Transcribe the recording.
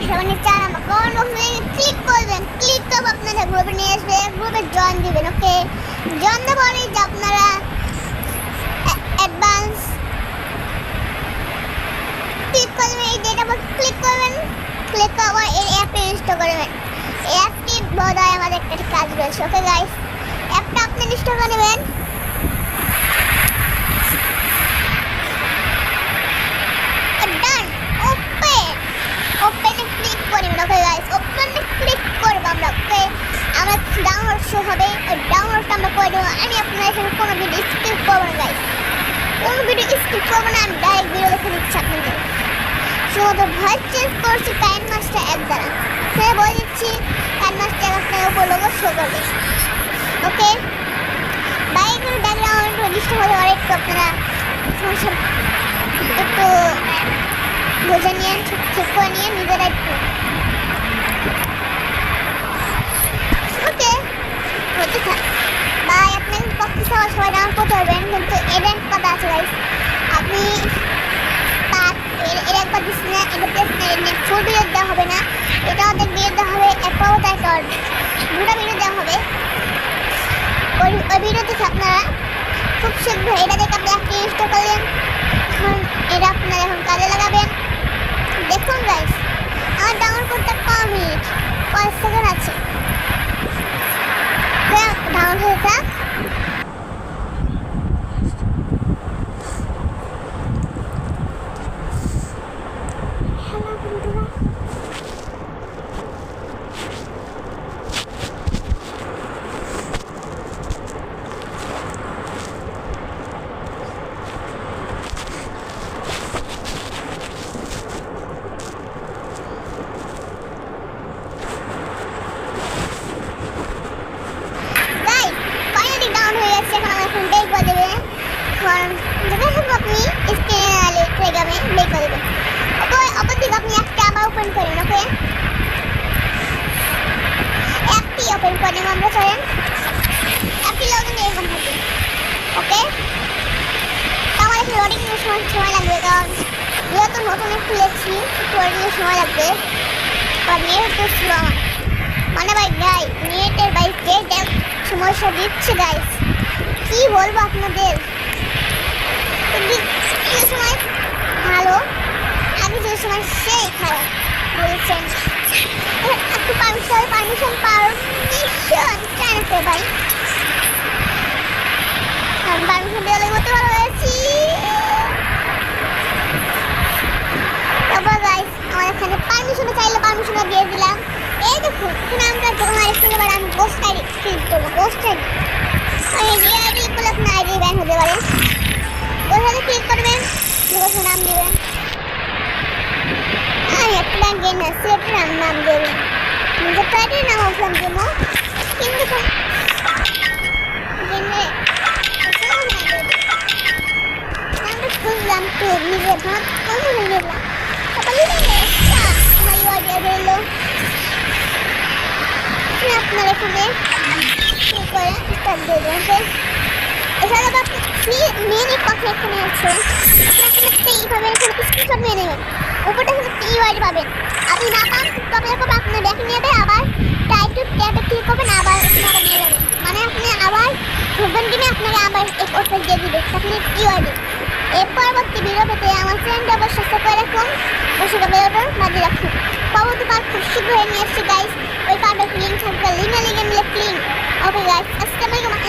সবাই চান আমার কমেন্ট বক্সে ক্লিক করবেন, ক্লিক করে আপনারা গ্রুপে নিয়ে আসবে, গ্রুপে জয়েন দিবেন। ওকে, জয়েন দেওয়ার পরে যে আপনারা অ্যাডভান্স ক্লিক করবেন, এই ডেটা বক্স ক্লিক করবেন, ক্লিক করে এই অ্যাপে ইনস্টল করবেন। এই অ্যাপটি বোধহয় আমাদের একটা কাজ রয়েছে। ওকে গাইস, অ্যাপটা আপনি ইনস্টল করে নেবেন। ডান, ওপেনে ক্লিক করবেন। ওকে গাইস, ওপেনে ক্লিক করব আমরা। ওকে, আমরা ডাউনলোড শো হবে, ওই ডাউনলোডটা আমরা করে দেবো। আমি আপনার এখানে কোনো ভিডিও স্কিপ করবো না গাইস, কোনো ভিডিও স্কিপ করবো না, আমি ডাইরেক্ট ভিডিও দেখে দিচ্ছি আপনাদের। শুধু ভয়েস চেঞ্জ করছি কাইন মাস্টার অ্যাপ দ্বারা। সে বলে দিচ্ছি কাইন মাস্টার আপনার উপর লোগো শো করবে। ওকে, বাইকের ব্যাকগ্রাউন্ড ডিস্টার্ব হলে আর একটু আপনারা সমস্যা একটু বুঝে নিয়ে ঠিক করে নিয়ে নিজেরা একটু। ওকে, হতে থাক বাই। আপনার পক্ষে সবাই ডাউন করতে পারবেন, কিন্তু এর এক কথা আছে গাইস, আপনি এর একবার দিচ্ছি না, এটা প্লেস না, এর ফুল ভিডিও দেওয়া হবে না, এটা অর্ধেক ভিডিও দেওয়া হবে, এরপরও তাই একটা দুটো ভিডিও দেওয়া হবে। ওই ভিডিও দেখে আপনারা খুব শীঘ্র এটা দেখে আপনি একটা ইনস্টল করলেন। এখন এটা আপনারা এখন কাজে লাগাবেন। দেখুন গাইস, আমার ডাউনলোড করতে কম মিনিট, কয়েক সেকেন্ড আছে। ডাউনলোড হয়ে থাক। সময় লাগবে, কারণ যেহেতু নতুন খুলেছি সময় লাগবে। নেট তো স্লো মানে ভাই নেটের বাইকে সমস্যা দিচ্ছে গাইস, কি বলবো আপনাদের। সময় ভালো, আগে যে সময় সেই খারাপ বলছেন। একটু পারমিশন চাইতে ভাই, পারমিশন দেওয়ালে মতো ভালো হয়েছি। তারপর গাইস আমার এখানে পারমিশন চাইলে পারমিশন দিয়ে দিলাম। এই দেখুন এখানে আমরা যখন আইডি এবার আমি পোস্ট আইডি ক্লিক করবো, পোস্ট আইডি আইডি করলে আপনার আইডি ব্যান হতে পারে। ওখানে ক্লিক করবেন, নাম দেবেন, আমি একটা ব্যাংক গেম আসছি, একটা নাম দেবেন, নিজের আইডির নাম অপশন দেবো। কিন্তু খুঁজলাম তো নিজের ভাত কমে নিলাম, আপনার এখানে করে স্টার্ট দিয়ে দেবেন। এছাড়া আপনি মেনে কথা এখানে আছে, এইভাবে এখানে স্ক্রিনশট নিয়ে নেবেন, উপরটা এখানে ইউআইডি পাবেন। আপনি না পান তবে এরকম আপনার ব্যাকে নিয়ে যাবে, আবার টাইপ টু ট্যাবে ক্লিক করবেন, আবার নিয়ে যাবেন, মানে আপনি আবার ঢুকবেন কিনে আপনাকে আবার এক ওটা দিয়ে দিবে আপনি ইউআইডি। এর পরবর্তী ভিডিও পেতে আমার চ্যানেলটা অবশ্যই সাবস্ক্রাইব করে রাখুন, অবশ্যই বেলটা বাজিয়ে রাখুন। পরবর্তী পার্ট খুব শীঘ্রই নিয়ে এসেছি গাইস, ওই পার্টের লিঙ্ক থাকবে লিঙ্কে মিলে ক্লিন। ওকে গাইস, আসসালামু আলাইকুম।